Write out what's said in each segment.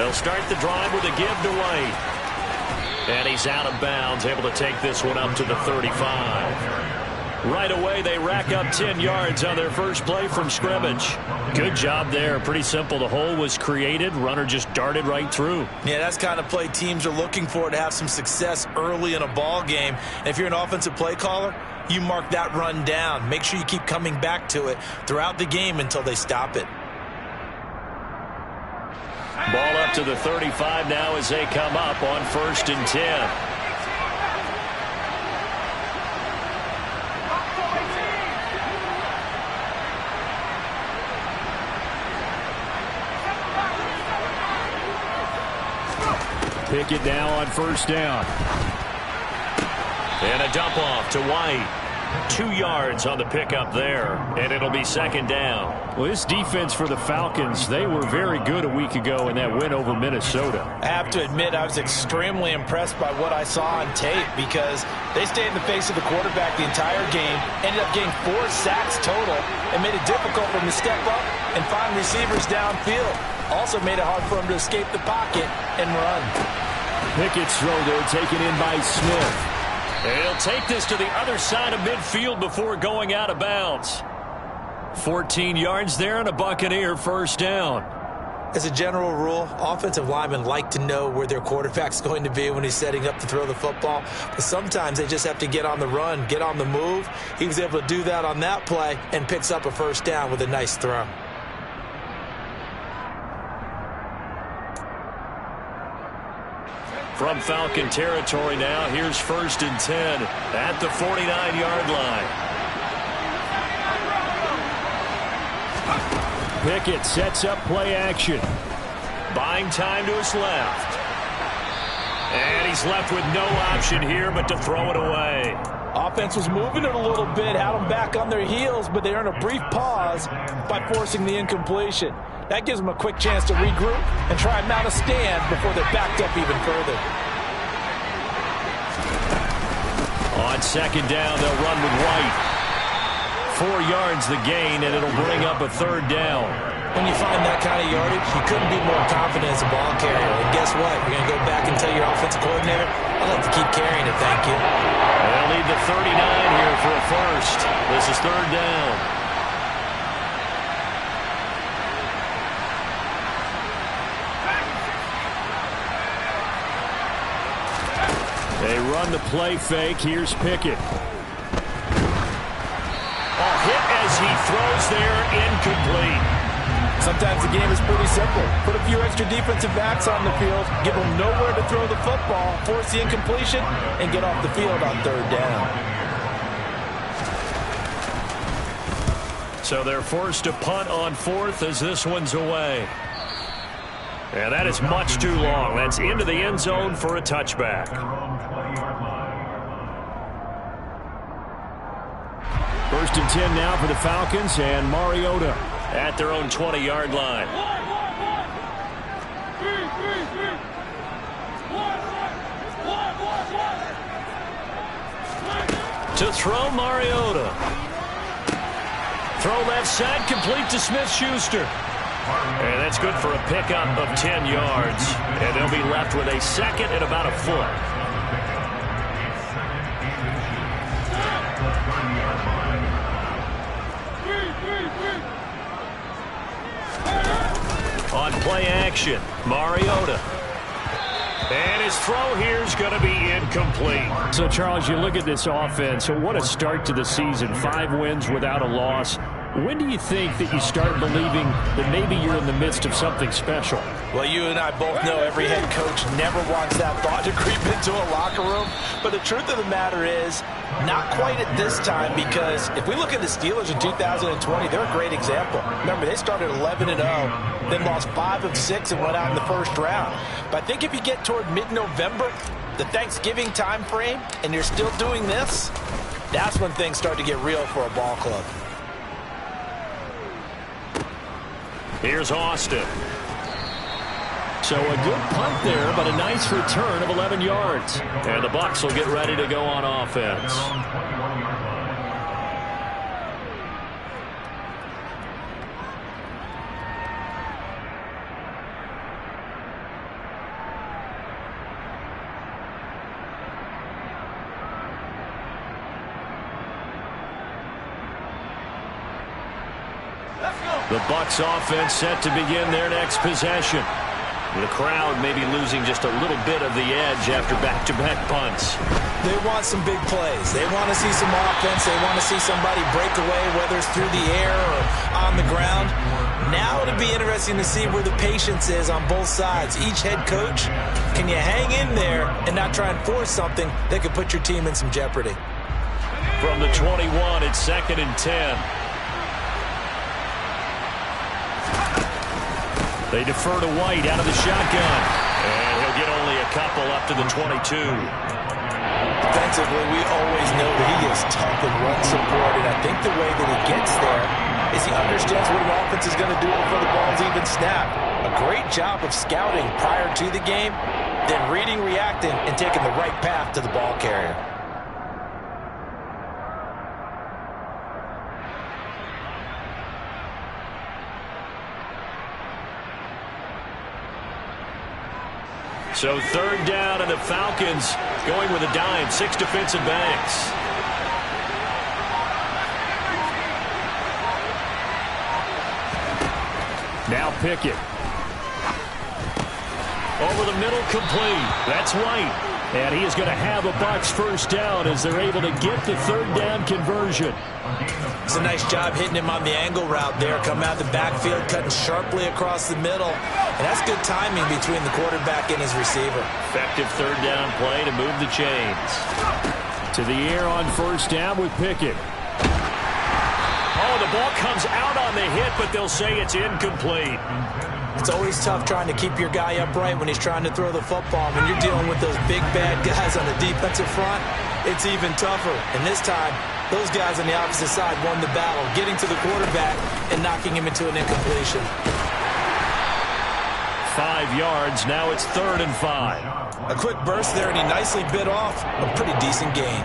They'll start the drive with a give to White. And he's out of bounds, able to take this one up to the 35. Right away, they rack up 10 yards on their first play from scrimmage. Good job there. Pretty simple. The hole was created. Runner just darted right through. Yeah, that's the kind of play teams are looking for to have some success early in a ball game. And if you're an offensive play caller, you mark that run down. Make sure you keep coming back to it throughout the game until they stop it. Ball up to the 35 now as they come up on 1st and 10. Pickett now on 1st down. And a dump off to White. 2 yards on the pickup there, and it'll be 2nd down. Well, this defense for the Falcons, they were very good a week ago in that win over Minnesota. I have to admit, I was extremely impressed by what I saw on tape because they stayed in the face of the quarterback the entire game, ended up getting 4 sacks total, and made it difficult for him to step up and find receivers downfield. Also made it hard for him to escape the pocket and run. Pickett's throw there taken in by Smith. He'll take this to the other side of midfield before going out of bounds. 14 yards there and a Buccaneer 1st down. As a general rule, offensive linemen like to know where their quarterback's going to be when he's setting up to throw the football. But sometimes they just have to get on the run, get on the move. He was able to do that on that play and picks up a 1st down with a nice throw. From Falcon territory now, here's 1st and 10 at the 49-yard line. Pickett sets up play action. Buying time to his left. And he's left with no option here but to throw it away. Offense was moving it a little bit, had them back on their heels, but they earned a brief pause by forcing the incompletion. That gives them a quick chance to regroup and try and mount a stand before they're backed up even further. On 2nd down, they'll run with White. 4 yards the gain, and it'll bring up a 3rd down. When you find that kind of yardage, you couldn't be more confident as a ball carrier. And guess what? You're going to go back and tell your offensive coordinator, I'd like to keep carrying it, thank you. They'll need the 39 here for a 1st. This is 3rd down. They run the play fake. Here's Pickett. Hit as he throws there, incomplete. Sometimes the game is pretty simple. Put a few extra defensive backs on the field, give them nowhere to throw the football, force the incompletion, and get off the field on 3rd down. So they're forced to punt on 4th as this one's away. And that is much too long. That's into the end zone for a touchback. 1st and 10 now for the Falcons, and Mariota at their own 20-yard line. To throw, Mariota. Throw left side, complete to Smith-Schuster. And that's good for a pickup of 10 yards. And they'll be left with a 2nd and about a foot. On play action, Mariota. And his throw here is going to be incomplete. So, Charles, you look at this offense, so what a start to the season. 5 wins without a loss. When do you think that you start believing that maybe you're in the midst of something special? Well, you and I both know every head coach never wants that thought to creep into a locker room. But the truth of the matter is, not quite at this time, because if we look at the Steelers in 2020, they're a great example. Remember, they started 11-0, then lost 5 of 6 and went out in the 1st round. But I think if you get toward mid-November, the Thanksgiving time frame, and you're still doing this, that's when things start to get real for a ball club. Here's Austin. So a good punt there, but a nice return of 11 yards. And the Bucs will get ready to go on offense. The Bucs offense set to begin their next possession. The crowd may be losing just a little bit of the edge after back-to-back punts. They want some big plays. They want to see some offense. They want to see somebody break away, whether it's through the air or on the ground. Now it'll be interesting to see where the patience is on both sides. Each head coach, can you hang in there and not try and force something that could put your team in some jeopardy? From the 21, it's 2nd and 10. They defer to White out of the shotgun. And he'll get only a couple up to the 22. Defensively, we always know that he is tough and run support, and I think the way that he gets there is he understands what an offense is going to do before the ball's even snapped. A great job of scouting prior to the game, then reading, reacting, and taking the right path to the ball carrier. So 3rd down, and the Falcons going with a dime. 6 defensive backs. Now Pickett. Over the middle, complete. That's White. And he is going to have a Bucs first down as they're able to get the 3rd down conversion. It's a nice job hitting him on the angle route there. Come out the backfield, cutting sharply across the middle. And that's good timing between the quarterback and his receiver. Effective 3rd down play to move the chains. To the air on first down with Pickett. Oh, the ball comes out on the hit, but they'll say it's incomplete. It's always tough trying to keep your guy upright when he's trying to throw the football. When you're dealing with those big, bad guys on the defensive front, it's even tougher. And this time, those guys on the opposite side won the battle, getting to the quarterback and knocking him into an incompletion. 5 yards. Now it's 3rd and 5. A quick burst there, and he nicely bit off a pretty decent gain.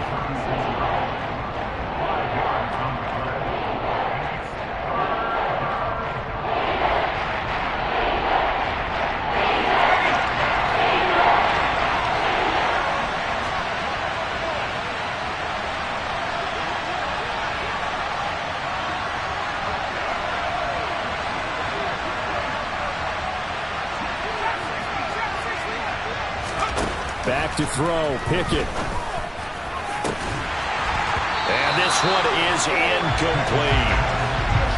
Back to throw, Pickett. And this one is incomplete.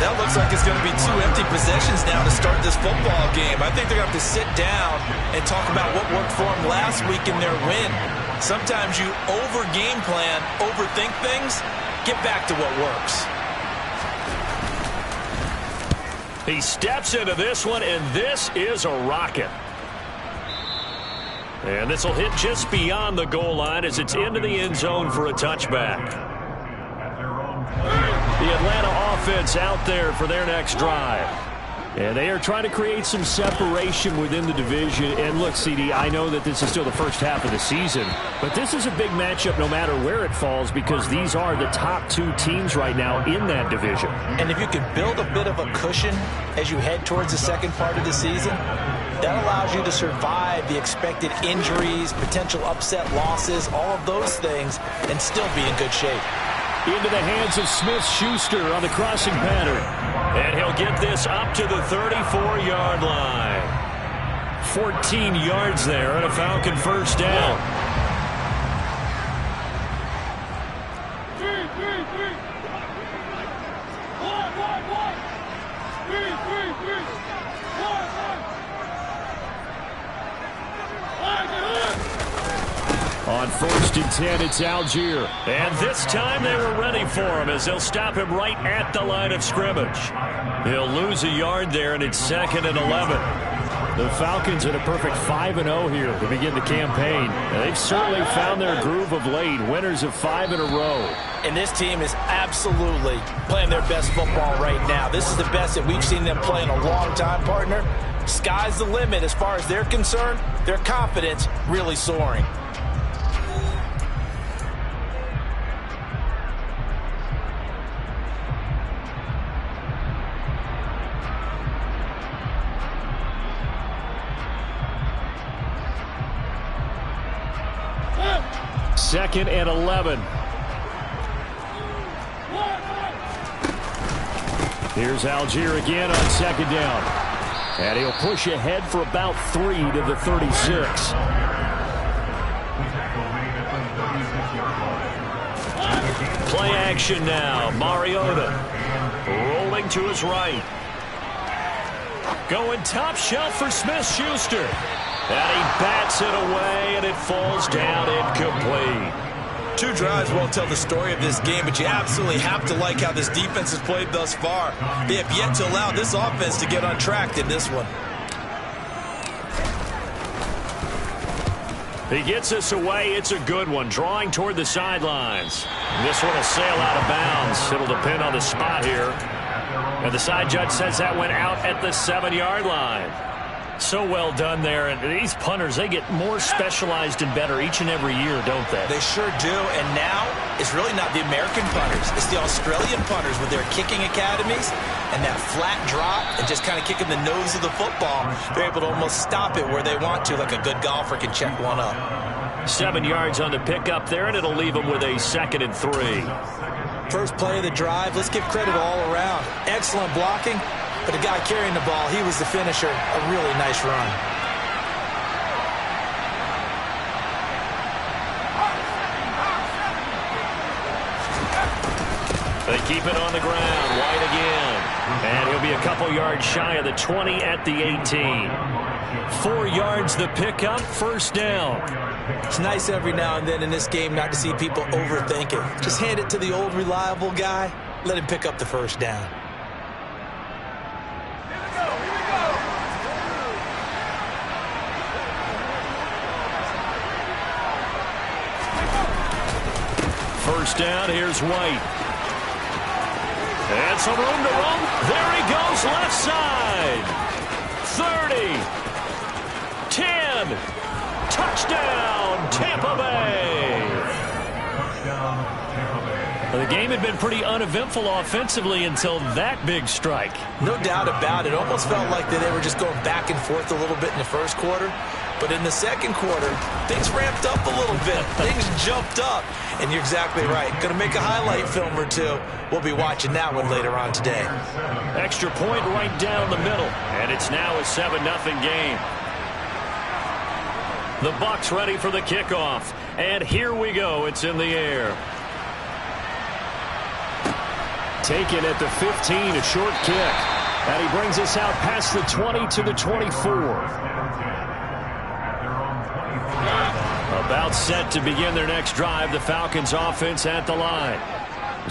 That looks like it's going to be 2 empty possessions now to start this football game. I think they're going to have to sit down and talk about what worked for them last week in their win. Sometimes you over-game plan, overthink things, get back to what works. He steps into this one, and this is a rocket. And this will hit just beyond the goal line as it's into the end zone for a touchback. The Atlanta offense out there for their next drive. And they are trying to create some separation within the division. And look, CD, I know that this is still the first half of the season, but this is a big matchup no matter where it falls because these are the top 2 teams right now in that division. And if you can build a bit of a cushion as you head towards the second part of the season, that allows you to survive the expected injuries, potential upset losses, all of those things, and still be in good shape. Into the hands of Smith-Schuster on the crossing pattern. And he'll get this up to the 34-yard line. 14 yards there and a Falcon first down. On 1st and 10, it's Algier. And this time they were ready for him as they'll stop him right at the line of scrimmage. He'll lose a yard there, and it's 2nd and 11. The Falcons at a perfect 5-0 here to begin the campaign. They've certainly found their groove of late, winners of 5 in a row. And this team is absolutely playing their best football right now. This is the best that we've seen them play in a long time, partner. Sky's the limit as far as they're concerned. Their confidence really soaring. Second and 11. Here's Algier again on second down. And he'll push ahead for about 3 to the 36. Play action now. Mariota rolling to his right. Going top shelf for Smith-Schuster. And he bats it away, and it falls down incomplete. 2 drives won't tell the story of this game, but you absolutely have to like how this defense has played thus far. They have yet to allow this offense to get on track in this one. He gets this away. It's a good one. Drawing toward the sidelines. This one will sail out of bounds. It'll depend on the spot here. And the side judge says that went out at the 7-yard line. So well done there. And these punters, they get more specialized and better each and every year, don't they? They sure do. And now it's really not the American punters. It's the Australian punters with their kicking academies and that flat drop and just kind of kicking the nose of the football. They're able to almost stop it where they want to, like a good golfer can check one up. 7 yards on the pickup there, and it'll leave them with a 2nd and 3. First play of the drive. Let's give credit all around. Excellent blocking. But the guy carrying the ball, he was the finisher. A really nice run. They keep it on the ground. White again. And he'll be a couple yards shy of the 20 at the 18. 4 yards the pickup. First down. It's nice every now and then in this game not to see people overthink it. Just hand it to the old reliable guy. Let him pick up the first down. First down, here's White. And some room to roam. There he goes, left side. 30. 10. Touchdown, Tampa Bay. Well, the game had been pretty uneventful offensively until that big strike. No doubt about it. Almost felt like they were just going back and forth a little bit in the first quarter. But in the second quarter, things ramped up a little bit. Things jumped up. And you're exactly right. Going to make a highlight film or two. We'll be watching that one later on today. Extra point right down the middle. And it's now a 7-0 game. The Bucs ready for the kickoff. And here we go. It's in the air. Taken at the 15, a short kick. And he brings us out past the 20 to the 24. About set to begin their next drive. The Falcons offense at the line.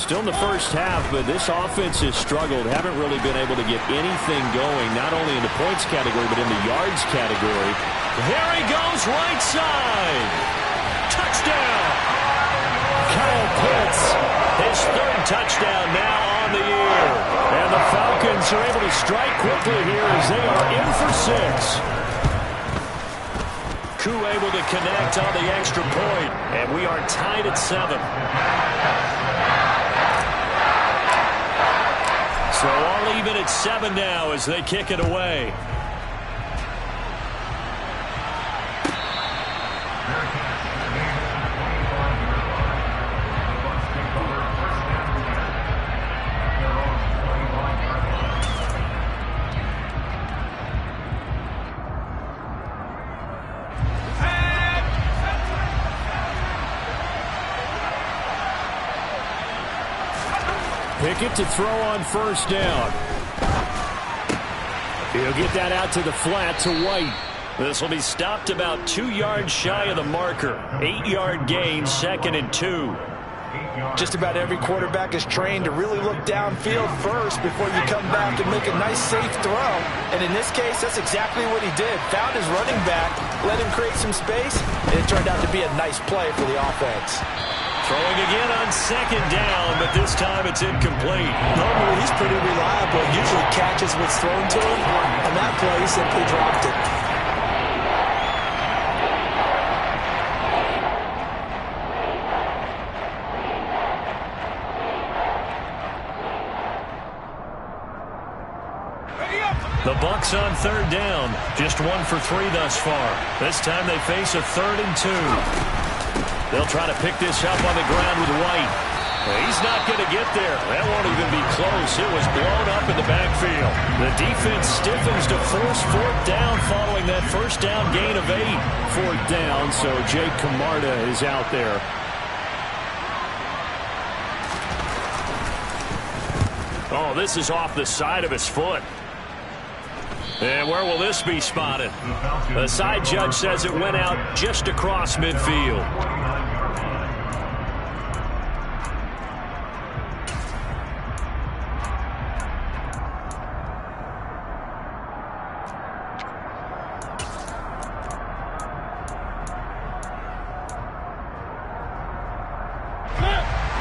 Still in the first half, but this offense has struggled. Haven't really been able to get anything going, not only in the points category, but in the yards category. There he goes, right side. Touchdown. Kyle Pitts. His 3rd touchdown now on the year. And the Falcons are able to strike quickly here as they are in for 6. Koo able to connect on the extra point, and we are tied at 7. So all even at 7 now as they kick it away. Pickett to throw on first down. He'll get that out to the flat to White. This will be stopped about 2 yards shy of the marker. 8-yard gain, 2nd and 2. Just about every quarterback is trained to really look downfield first before you come back and make a nice, safe throw. And in this case, that's exactly what he did. Found his running back, let him create some space, and it turned out to be a nice play for the offense. Throwing again on 2nd down, but this time it's incomplete. Normally, he's pretty reliable. Usually catches what's thrown to him. On that play, he simply dropped it. The Bucs on 3rd down. Just 1 for 3 thus far. This time they face a 3rd and 2. They'll try to pick this up on the ground with White. He's not going to get there. That won't even be close. It was blown up in the backfield. The defense stiffens to force fourth down following that first down gain of 8. Fourth down, so Jake Camarda is out there. Oh, this is off the side of his foot. And where will this be spotted? The side judge says it went out just across midfield.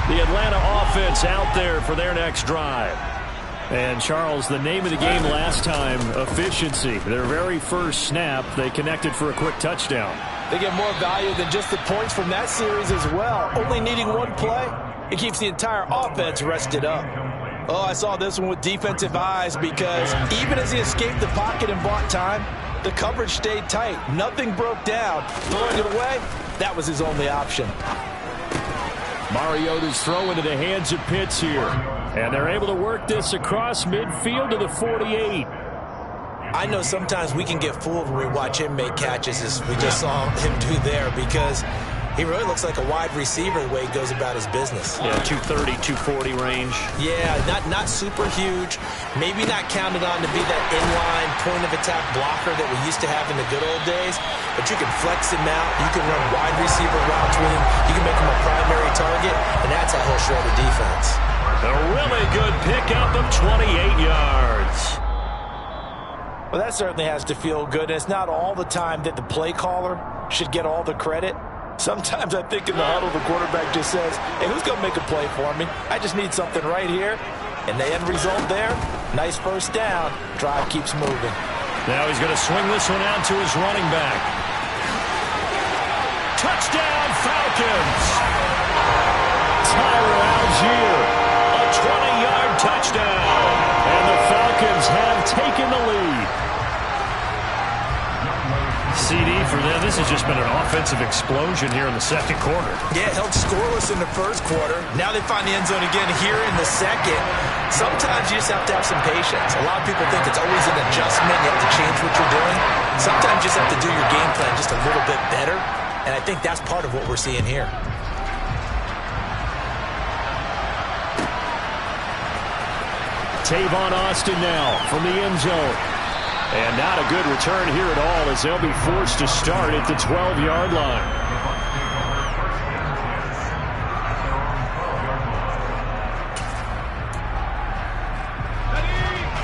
The Atlanta offense out there for their next drive. And, Charles, the name of the game last time, efficiency. Their very first snap, they connected for a quick touchdown. They get more value than just the points from that series as well. Only needing one play, it keeps the entire offense rested up. Oh, I saw this one with defensive eyes because even as he escaped the pocket and bought time, the coverage stayed tight. Nothing broke down. Throwing it away, that was his only option. Mariota's throw into the hands of Pitts here. And they're able to work this across midfield to the 48. I know sometimes we can get fooled when we watch him make catches as we just saw him do there because he really looks like a wide receiver the way he goes about his business. Yeah, 230, 240 range. Yeah, not super huge. Maybe not counted on to be that inline point-of-attack blocker that we used to have in the good old days. But you can flex him out. You can run wide receiver routes with him. You can make him a primary target, and that's how he'll shred a defense. A really good pickup of 28 yards. Well, that certainly has to feel good. And it's not all the time that the play caller should get all the credit. Sometimes I think in the huddle, the quarterback just says, hey, who's going to make a play for me? I just need something right here. And the end result there, nice first down. Drive keeps moving. Now he's going to swing this one out to his running back. Touchdown, Falcons! Tyler Algier. A 20-yard touchdown. And the Falcons have taken the lead. CD for them. This has just been an offensive explosion here in the second quarter. Yeah, held scoreless in the first quarter. Now they find the end zone again here in the second. Sometimes you just have to have some patience. A lot of people think it's always an adjustment. You have to change what you're doing. Sometimes you just have to do your game plan just a little bit better. And I think that's part of what we're seeing here. Tavon Austin now from the end zone. And not a good return here at all as they'll be forced to start at the 12-yard line.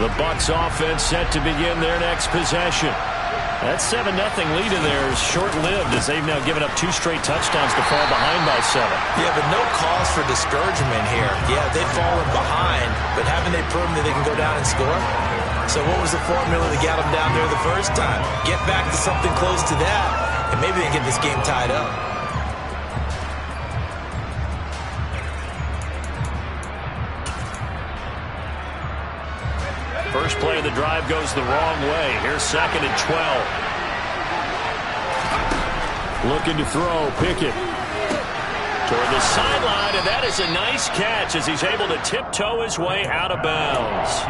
The Bucs offense set to begin their next possession. That 7-0 lead of theirs short-lived as they've now given up 2 straight touchdowns to fall behind by 7. Yeah, but no cause for discouragement here. Yeah, they've fallen behind, but haven't they proven that they can go down and score? So what was the formula that got them down there the first time? Get back to something close to that, and maybe they get this game tied up. First play of the drive goes the wrong way. Here's 2nd and 12. Looking to throw, Pickett. Toward the sideline, and that is a nice catch as he's able to tiptoe his way out of bounds.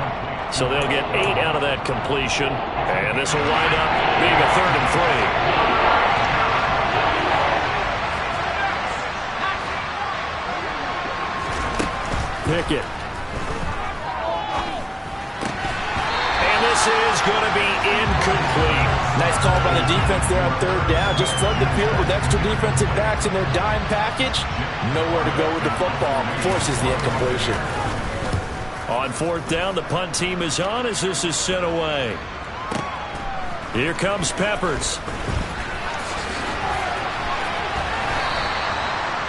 So they'll get 8 out of that completion, and this will wind up being a 3rd and 3. Pickett. And this is going to be incomplete. Nice call by the defense there on 3rd down. Just flood the field with extra defensive backs in their dime package. Nowhere to go with the football. Forces the incompletion. On 4th down, the punt team is on as this is sent away. Here comes Peppers.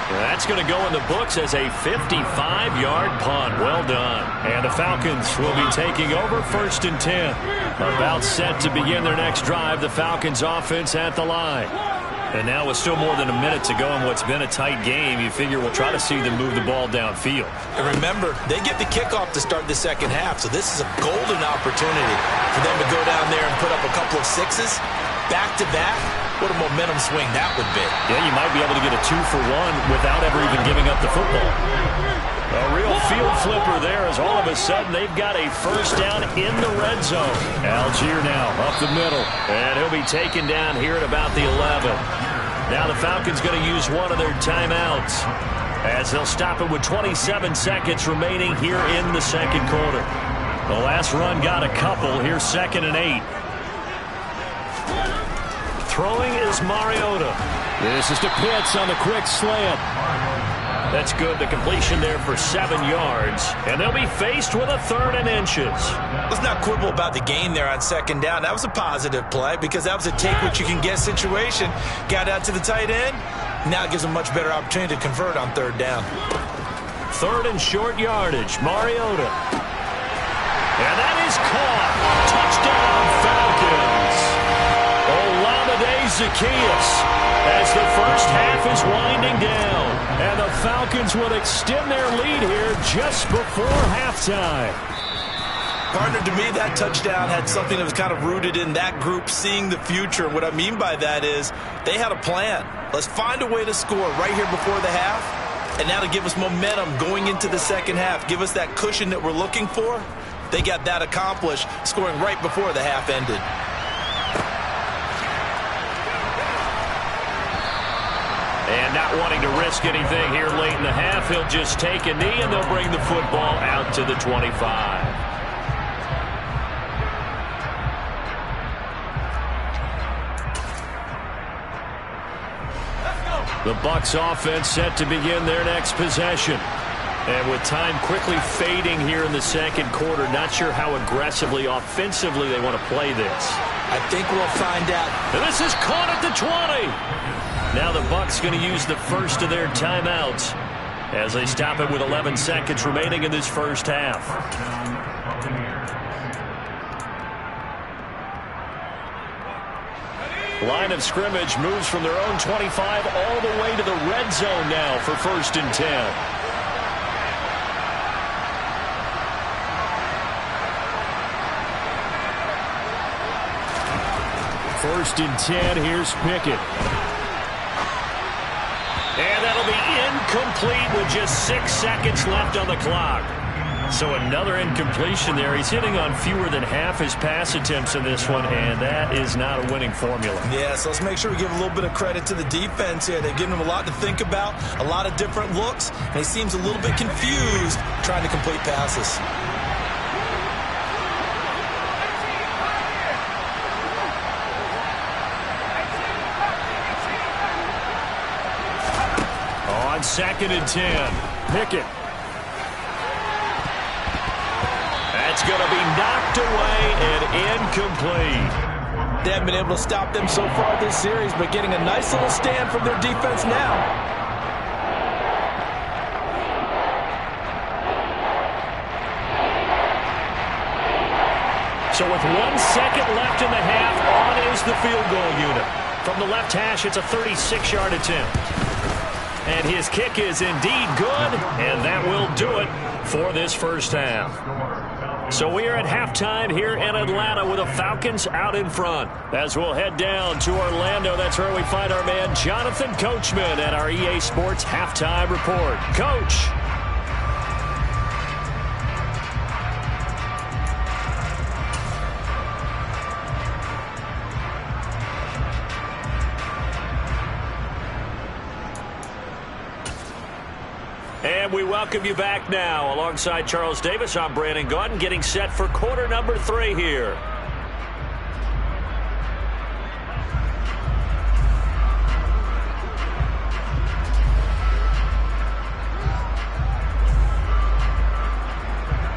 That's going to go in the books as a 55-yard punt. Well done. And the Falcons will be taking over 1st and 10. About set to begin their next drive. The Falcons offense at the line. And now with still more than a minute to go in what's been a tight game, you figure we'll try to see them move the ball downfield. And remember, they get the kickoff to start the second half, so this is a golden opportunity for them to go down there and put up a couple of 6s back-to-back What a momentum swing that would be. Yeah, you might be able to get a 2-for-1 without ever even giving up the football. A real field flipper there as all of a sudden they've got a first down in the red zone. Algier now up the middle, and he'll be taken down here at about the 11. Now the Falcons going to use one of their timeouts as they'll stop it with 27 seconds remaining here in the second quarter. The last run got a couple. Here's 2nd and 8. Throwing is Mariota. This is to Pitts on the quick slant. That's good. The completion there for 7 yards. And they'll be faced with a 3rd and inches. Let's not quibble about the gain there on 2nd down. That was a positive play because that was a take-what-you-can-get situation. Got out to the tight end. Now it gives them a much better opportunity to convert on 3rd down. 3rd and short yardage. Mariota. And that is caught. Touchdown, Falcons. Olamide Zaccheaus as the first half is winding down. And the Falcons will extend their lead here just before halftime. Partner, to me, that touchdown had something that was kind of rooted in that group seeing the future. What I mean by that is they had a plan. Let's find a way to score right here before the half. And now to give us momentum going into the second half, give us that cushion that we're looking for. They got that accomplished, scoring right before the half ended. And not wanting to risk anything here late in the half, he'll just take a knee and they'll bring the football out to the 25. The Bucs offense set to begin their next possession. And with time quickly fading here in the second quarter, not sure how aggressively, offensively they want to play this. I think we'll find out. And this is caught at the 20. Now the Bucs going to use the first of their timeouts as they stop it with 11 seconds remaining in this first half. Line of scrimmage moves from their own 25 all the way to the red zone now for 1st and 10. First and 10, here's Pickett. And that'll be incomplete with just 6 seconds left on the clock. So another incompletion there. He's hitting on fewer than half his pass attempts in this one, and that is not a winning formula. Yeah, so let's make sure we give a little bit of credit to the defense here. They've given him a lot to think about, a lot of different looks, and he seems a little bit confused trying to complete passes. On 2nd and 10, Pickett. That's going to be knocked away and incomplete. They haven't been able to stop them so far this series, but getting a nice little stand from their defense now. So with 1 second left in the half, on is the field goal unit. From the left hash, it's a 36-yard attempt. And his kick is indeed good, and that will do it for this first half. So we are at halftime here in Atlanta with the Falcons out in front. As we'll head down to Orlando, that's where we find our man Jonathan Coachman at our EA Sports Halftime Report. Coach. And we welcome you back now. Alongside Charles Davis, I'm Brandon Gaudin, getting set for quarter number 3 here.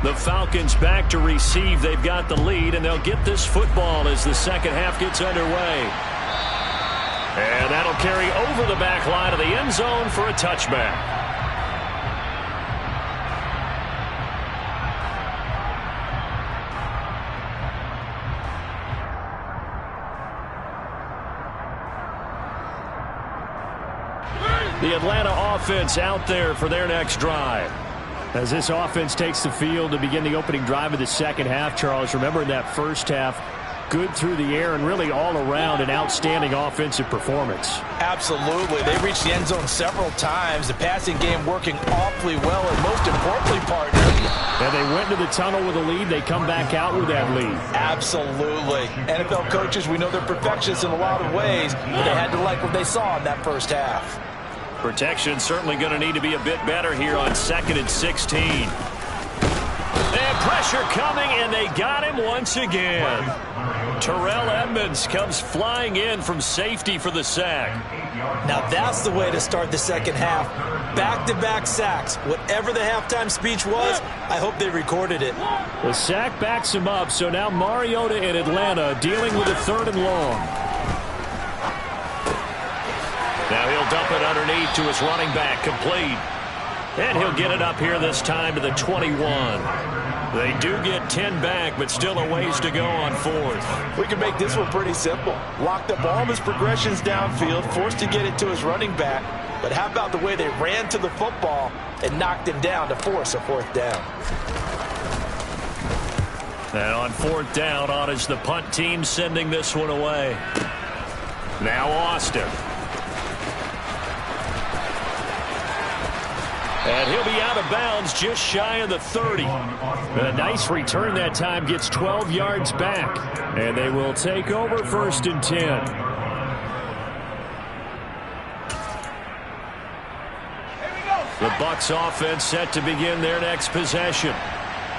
The Falcons back to receive. They've got the lead, and they'll get this football as the second half gets underway. And that'll carry over the back line of the end zone for a touchback. The Atlanta offense out there for their next drive. As this offense takes the field to begin the opening drive of the second half, Charles, remember in that first half, good through the air and really all around an outstanding offensive performance. Absolutely. They reached the end zone several times. The passing game working awfully well, and most importantly, partner. And they went into the tunnel with a lead. They come back out with that lead. Absolutely. NFL coaches, we know they're perfectionists in a lot of ways, but they had to like what they saw in that first half. Protection certainly going to need to be a bit better here on 2nd and 16. And pressure coming, and they got him once again. Terrell Edmonds comes flying in from safety for the sack. Now that's the way to start the second half. Back-to-back sacks. Whatever the halftime speech was, I hope they recorded it. The sack backs him up, so now Mariota in Atlanta dealing with a 3rd and long. Now he'll dump it underneath to his running back, complete. And he'll get it up here this time to the 21. They do get 10 back, but still a ways to go on 4th. We can make this one pretty simple. Locked up all of his progressions downfield, forced to get it to his running back. But how about the way they ran to the football and knocked him down to force a 4th down? And on 4th down, on is the punt team sending this one away. Now Austin. And he'll be out of bounds just shy of the 30. A nice return that time, gets 12 yards back. And they will take over 1st and 10. The Bucs offense set to begin their next possession.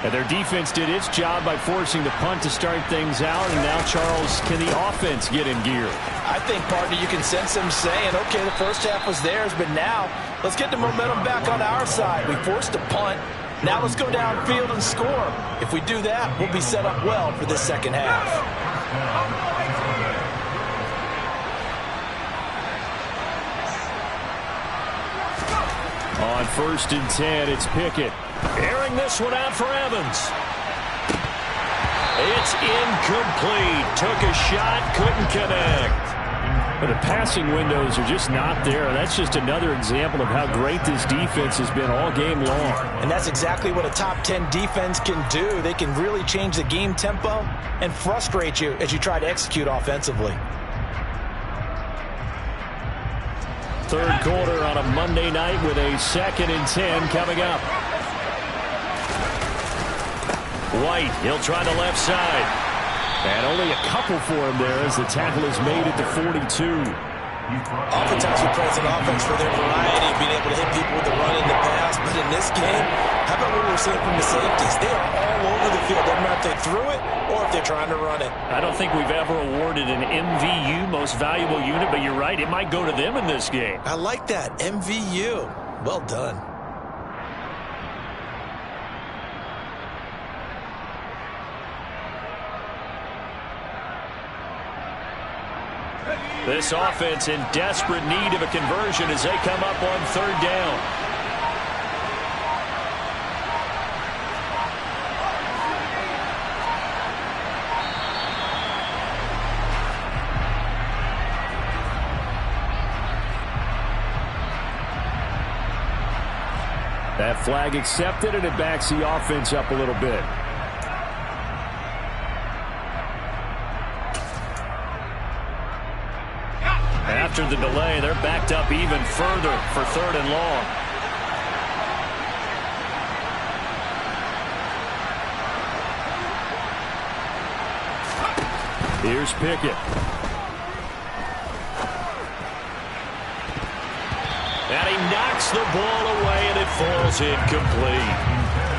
And their defense did its job by forcing the punt to start things out. And now, Charles, can the offense get in gear? I think, partner, you can sense them saying, okay, the first half was theirs, but now let's get the momentum back on our side. We forced a punt. Now let's go downfield and score. If we do that, we'll be set up well for this second half. On 1st and 10, it's Pickett. Airing this one out for Evans. It's incomplete. Took a shot, couldn't connect. But the passing windows are just not there. That's just another example of how great this defense has been all game long. And that's exactly what a top 10 defense can do. They can really change the game tempo and frustrate you as you try to execute offensively. 3rd quarter on a Monday night with a 2nd and 10 coming up. White, he'll try the left side. And only a couple for him there as the tackle is made at the 42. Oftentimes we praise an offense for their variety of being able to hit people with the run and the pass. But in this game, how about what we're seeing from the safeties? They are all over the field. Doesn't matter if they threw it or if they're trying to run it. I don't think we've ever awarded an MVU, most valuable unit, but you're right, it might go to them in this game. I like that, MVU. Well done. This offense in desperate need of a conversion as they come up on 3rd down. That flag accepted, and it backs the offense up a little bit. After the delay, they're backed up even further for 3rd and long. Here's Pickett. And he knocks the ball away, and it falls incomplete.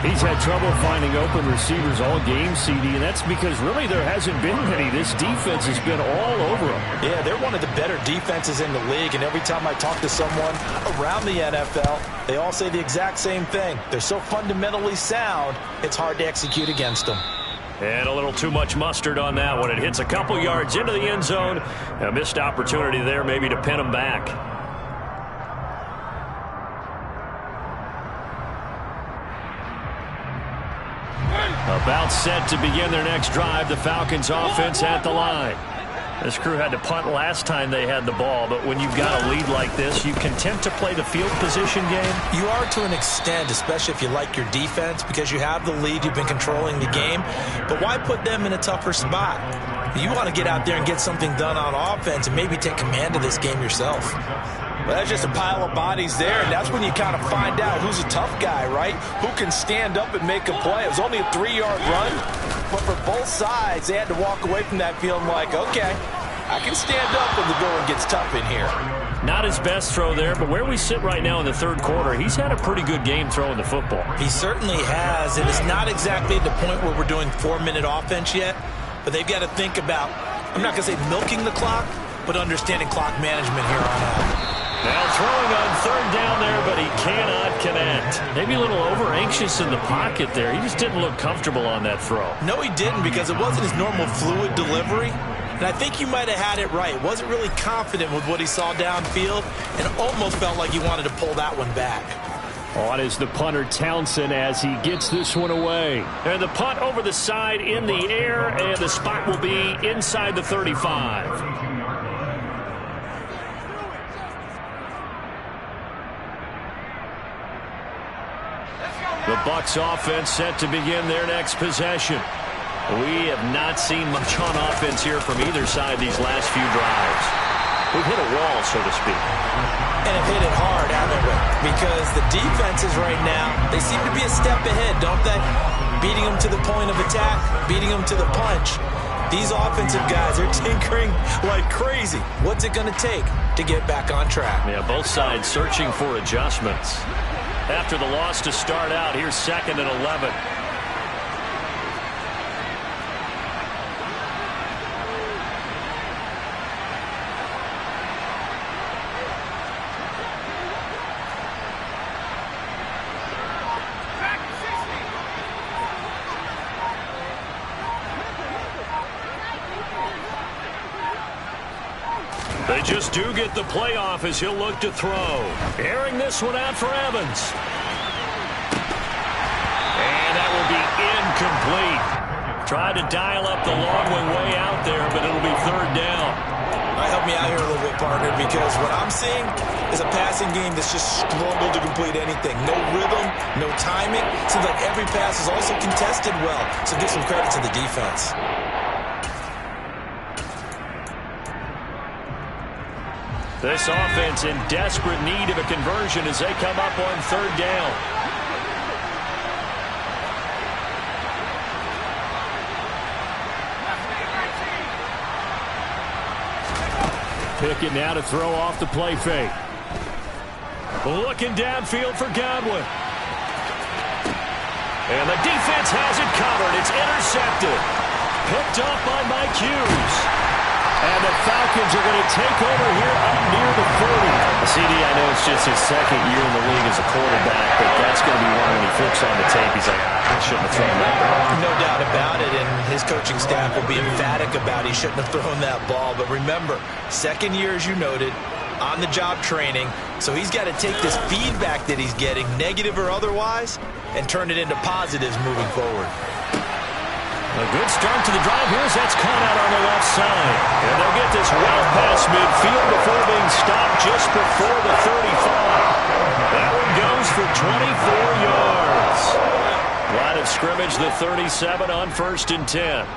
He's had trouble finding open receivers all game, CD, and that's because really there hasn't been many. This defense has been all over them. Yeah, they're one of the better defenses in the league, and every time I talk to someone around the NFL, they all say the exact same thing. They're so fundamentally sound, it's hard to execute against them. And a little too much mustard on that one. It hits a couple yards into the end zone. A missed opportunity there maybe to pin them back. About set to begin their next drive. The Falcons offense at the line. This crew had to punt last time they had the ball, but when you've got a lead like this, you content to play the field position game? You are to an extent, especially if you like your defense, because you have the lead, you've been controlling the game. But why put them in a tougher spot? You want to get out there and get something done on offense and maybe take command of this game yourself. But that's just a pile of bodies there, and that's when you kind of find out who's a tough guy, right? Who can stand up and make a play. It was only a 3-yard run, but for both sides, they had to walk away from that feeling like, okay, I can stand up when the going gets tough in here. Not his best throw there, but where we sit right now in the third quarter, he's had a pretty good game throwing the football. He certainly has, and it's not exactly at the point where we're doing 4-minute offense yet, but they've got to think about, I'm not going to say milking the clock, but understanding clock management here on out. Now throwing on third down there, but he cannot connect. Maybe a little over-anxious in the pocket there. He just didn't look comfortable on that throw. No, he didn't, because it wasn't his normal fluid delivery. And I think you might have had it right. Wasn't really confident with what he saw downfield and almost felt like he wanted to pull that one back. On is the punter, Townsend, as he gets this one away. And the punt over the side in the air, and the spot will be inside the 35. The Bucs offense set to begin their next possession. We have not seen much on offense here from either side these last few drives. We've hit a wall, so to speak. And have hit it hard, haven't we? Because the defenses right now, they seem to be a step ahead, don't they? Beating them to the point of attack, beating them to the punch. These offensive guys are tinkering like crazy. What's it going to take to get back on track? Yeah, both sides searching for adjustments. After the loss to start out, here's 2nd and 11. They just do get the playoff as he'll look to throw. Airing this one out for Evans. And that will be incomplete. Tried to dial up the long way out there, but it'll be third down. Help me out here a little bit, partner, because what I'm seeing is a passing game that's just struggled to complete anything. No rhythm, no timing. Seems like every pass is also contested well, so give some credit to the defense. This offense in desperate need of a conversion as they come up on third down. Pickett now to throw off the play fake. Looking downfield for Godwin. And the defense has it covered. It's intercepted. Picked up by Mike Hughes. And the Falcons are going to take over here up near the 40. CD, I know it's just his second year in the league as a quarterback, but that's going to be one when he flips on the tape. He's like, I shouldn't have thrown that ball. No doubt about it, and his coaching staff will be emphatic about he shouldn't have thrown that ball. But remember, second year, as you noted, on-the-job training, so he's got to take this feedback that he's getting, negative or otherwise, and turn it into positives moving forward. A good start to the drive. Here's that's caught out on the left side. And they'll get this well past midfield before being stopped just before the 35. That one goes for 24 yards. Line of scrimmage, the 37 on 1st and 10.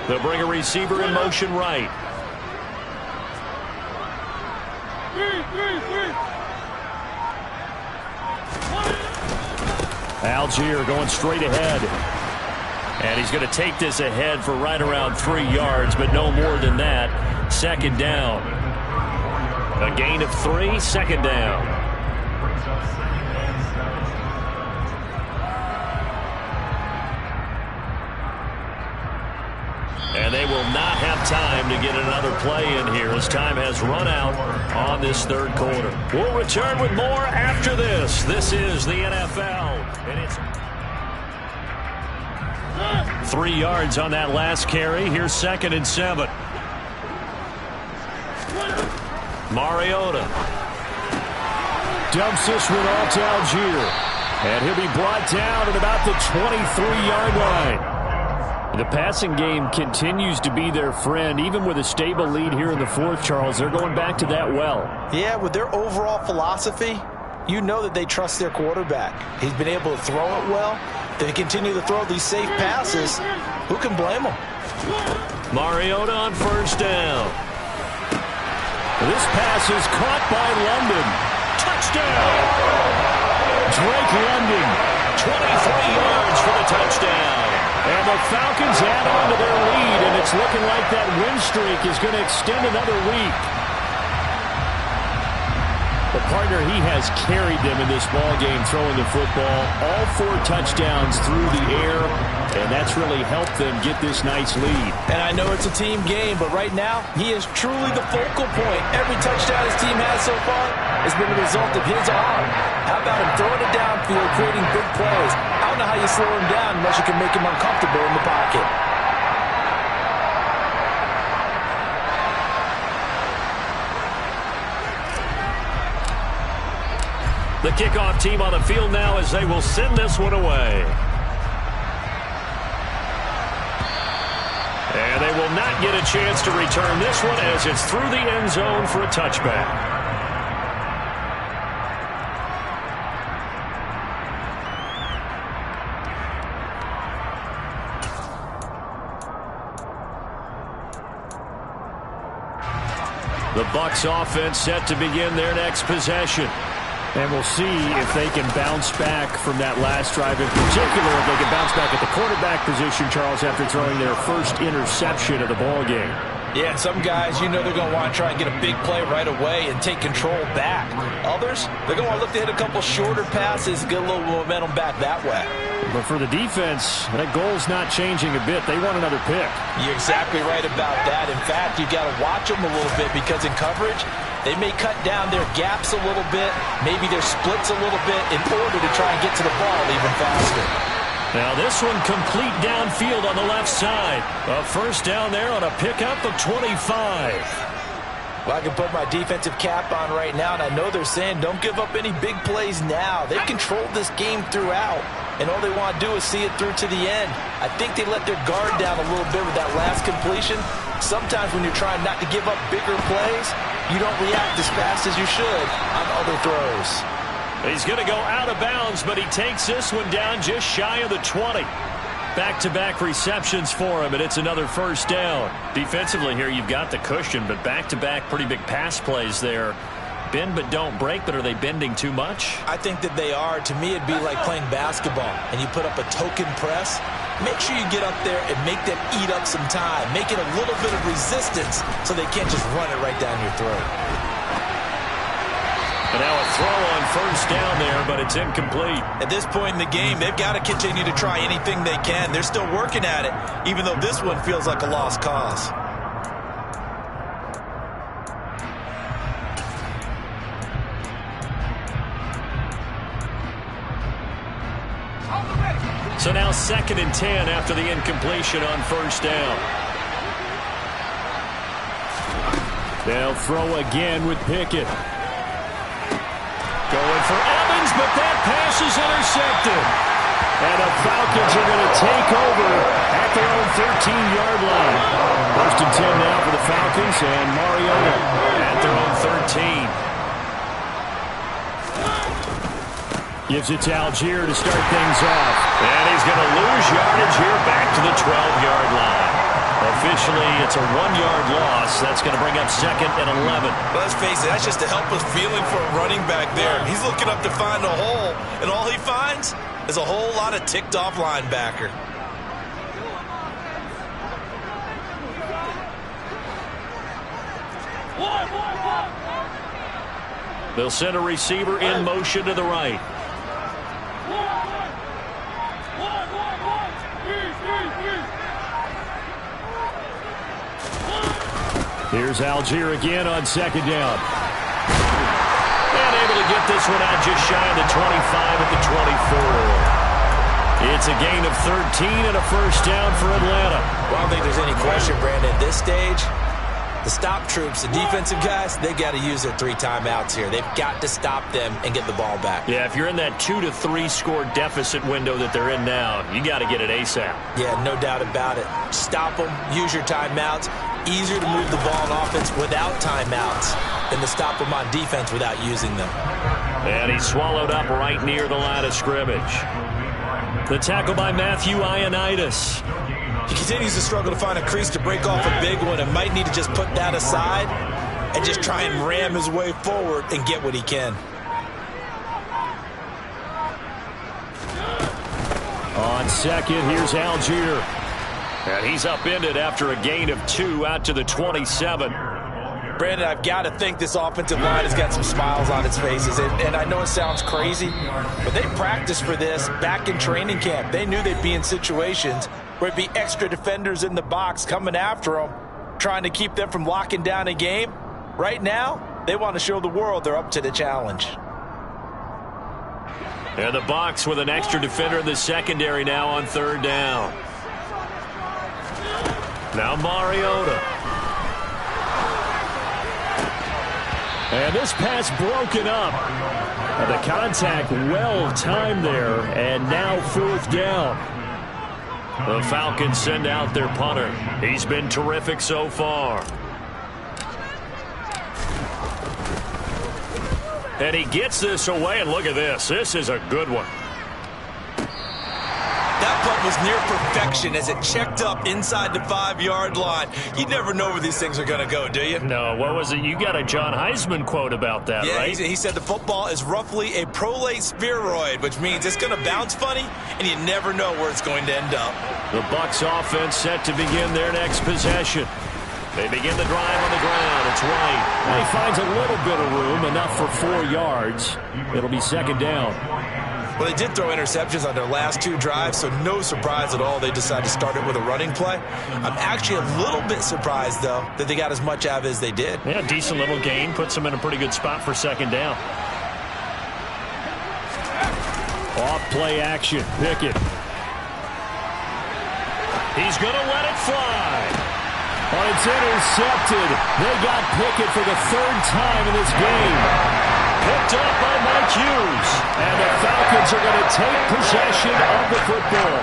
They'll bring a receiver in motion right. Algier going straight ahead. And he's going to take this ahead for right around 3 yards, but no more than that. 2nd down. A gain of 3, 2nd down. And they will not have time to get another play in here as time has run out on this third quarter. We'll return with more after this. This is the NFL. And it's 3 yards on that last carry. Here's 2nd and 7. Mariota dumps this one off to Algier. And he'll be brought down at about the 23-yard line. The passing game continues to be their friend. Even with a stable lead here in the fourth, Charles, they're going back to that well. Yeah, with their overall philosophy, you know that they trust their quarterback. He's been able to throw it well. They continue to throw these safe passes. Who can blame them? Mariota on first down. This pass is caught by London. Touchdown! Drake London, 23 yards for the touchdown. and the Falcons add on to their lead, and it's looking like that win streak is going to extend another week. The partner, he has carried them in this ball game, throwing the football, all 4 touchdowns through the air, and that's really helped them get this nice lead. And I know it's a team game, but right now, he is truly the focal point. Every touchdown his team has so far has been a result of his arm. How about him throwing it downfield, creating big plays? I don't know how you slow him down unless you can make him uncomfortable in the pocket. The kickoff team on the field now as they will send this one away. And they will not get a chance to return this one as it's through the end zone for a touchback. The Bucs offense set to begin their next possession. And we'll see if they can bounce back from that last drive. In particular, if they can bounce back at the quarterback position, Charles, after throwing their first interception of the ball game. Yeah, some guys, you know they're going to want to try and get a big play right away and take control back. Others, they're going to want to look to hit a couple shorter passes, get a little momentum back that way. But for the defense, that goal's not changing a bit. They want another pick. You're exactly right about that. In fact, you got to watch them a little bit because in coverage, they may cut down their gaps a little bit, maybe their splits a little bit in order to try and get to the ball even faster. Now this one complete downfield on the left side. A first down there on a pickup of 25. Well, I can put my defensive cap on right now, and I know they're saying don't give up any big plays now. They've controlled this game throughout, and all they want to do is see it through to the end. I think they let their guard down a little bit with that last completion. Sometimes when you're trying not to give up bigger plays, you don't react as fast as you should on other throws. He's going to go out of bounds, but he takes this one down just shy of the 20. Back-to-back receptions for him, and it's another first down. Defensively here, you've got the cushion, but back-to-back pretty big pass plays there. Bend but don't break, but are they bending too much? I think that they are. To me, it'd be like playing basketball, and you put up a token press. Make sure you get up there and make them eat up some time. Make it a little bit of resistance so they can't just run it right down your throat. And now a throw on first down there, but it's incomplete. At this point in the game, they've got to continue to try anything they can. They're still working at it, even though this one feels like a lost cause. So now 2nd and 10 after the incompletion on first down. They'll throw again with Pickett. Going for Evans, but that pass is intercepted. And the Falcons are going to take over at their own 13-yard line. 1st and 10 now for the Falcons, and Mariota at their own 13. Gives it to Algier to start things off. And he's going to lose yardage here back to the 12-yard line. Officially, it's a 1-yard loss. That's going to bring up 2nd and 11. Let's face it, that's just a helpless feeling for a running back there. He's looking up to find a hole, and all he finds is a whole lot of ticked-off linebacker. They'll send a receiver in motion to the right. Here's Algier again on 2nd down. And able to get this one out just shy of the 25 at the 24. It's a gain of 13 and a first down for Atlanta. Well, I don't think there's any question, Brandon. At this stage, the stop troops, the defensive guys, they got to use their 3 timeouts here. They've got to stop them and get the ball back. Yeah, if you're in that 2 to 3 score deficit window that they're in now, you got to get it ASAP. Yeah, no doubt about it. Stop them, use your timeouts. Easier to move the ball on offense without timeouts than to stop them on defense without using them. And he's swallowed up right near the line of scrimmage. The tackle by Matthew Ioannidis. He continues to struggle to find a crease to break off a big one and might need to just put that aside and just try and ram his way forward and get what he can. On second, here's Algier. And he's upended after a gain of 2 out to the 27. Brandon, I've got to think this offensive line has got some smiles on its faces. And I know it sounds crazy, but they practiced for this back in training camp. They knew they'd be in situations where it'd be extra defenders in the box coming after them, trying to keep them from locking down a game. Right now, they want to show the world they're up to the challenge. And the box with an extra defender in the secondary now on 3rd down. Now Mariota. And this pass broken up. And the contact well timed there, and now 4th down. The Falcons send out their punter. He's been terrific so far. And he gets this away, and look at this. This is a good one. That punt was near perfection as it checked up inside the 5-yard line. You never know where these things are going to go, do you? No, what was it? You got a John Heisman quote about that, yeah, right? He said the football is roughly a prolate spheroid, which means it's going to bounce funny, and you never know where it's going to end up. The Bucs offense set to begin their next possession. They begin the drive on the ground. It's White. And he finds a little bit of room, enough for 4 yards. It'll be 2nd down. Well, they did throw interceptions on their last 2 drives, so no surprise at all they decided to start it with a running play. I'm actually a little bit surprised, though, that they got as much out of it as they did. Yeah, decent little gain. Puts them in a pretty good spot for 2nd down. Off play action. Pickett. He's going to let it fly. Oh, it's intercepted. They got Pickett for the 3rd time in this game. Picked up by Mike Hughes. And the Falcons are going to take possession of the football.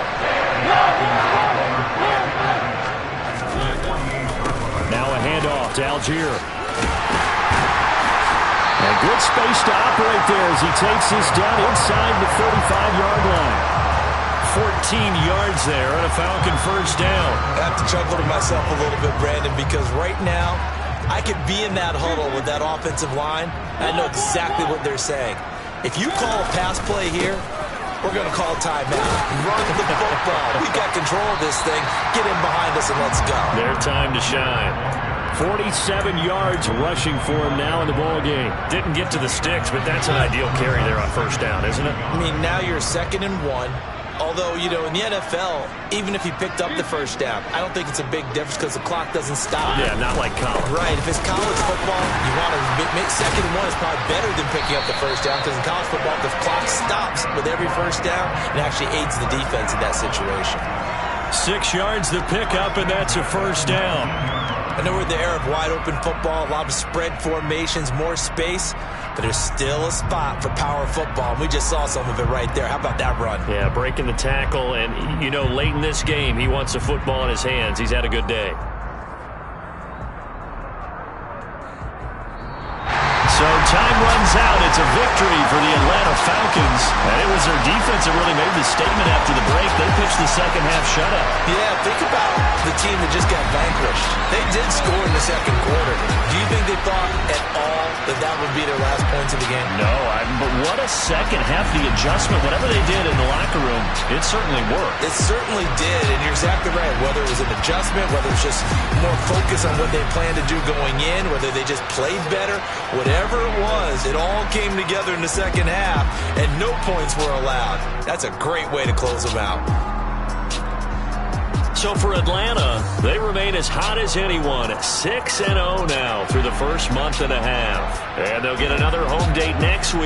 Now a handoff to Algier. And good space to operate there as he takes this down inside the 45-yard line. 14 yards there and a Falcon 1st down. I have to chuckle to myself a little bit, Brandon, because right now I could be in that huddle with that offensive line. I know exactly what they're saying. If you call a pass play here, we're going to call timeout. Run the football. We've got control of this thing. Get in behind us and let's go. Their time to shine. 47 yards rushing for him now in the ball game. Didn't get to the sticks, but that's an ideal carry there on 1st down, isn't it? I mean, now you're 2nd and 1. Although, you know, in the NFL, even if he picked up the 1st down, I don't think it's a big difference because the clock doesn't stop. Yeah, not like college. Right. If it's college football, you want to make 2nd and 1 is probably better than picking up the 1st down because in college football, the clock stops with every 1st down and actually aids the defense in that situation. 6 yards the pickup, and that's a 1st down. I know we're in the era of wide-open football, a lot of spread formations, more space, but there's still a spot for power football. We just saw some of it right there. How about that run? Yeah, breaking the tackle, and, you know, late in this game, he wants the football in his hands. He's had a good day. So time runs out. It's a victory for the Atlanta Falcons. And it was their defense that really made the statement after the break. They pitched the 2nd half shutout. Yeah, think about the team that just got vanquished. They did score in the 2nd quarter. Do you think they thought at all that would be their last points of the game? No, but what a 2nd half. The adjustment, whatever they did in the locker room, it certainly worked. It certainly did, and you're exactly right. Whether it was an adjustment, whether it was just more focus on what they planned to do going in, whether they just played better, whatever it was, it all came together in the 2nd half, and no points were allowed. That's a great way to close them out. So for Atlanta, they remain as hot as anyone, 6-0 now through the first month and a half. And they'll get another home date next week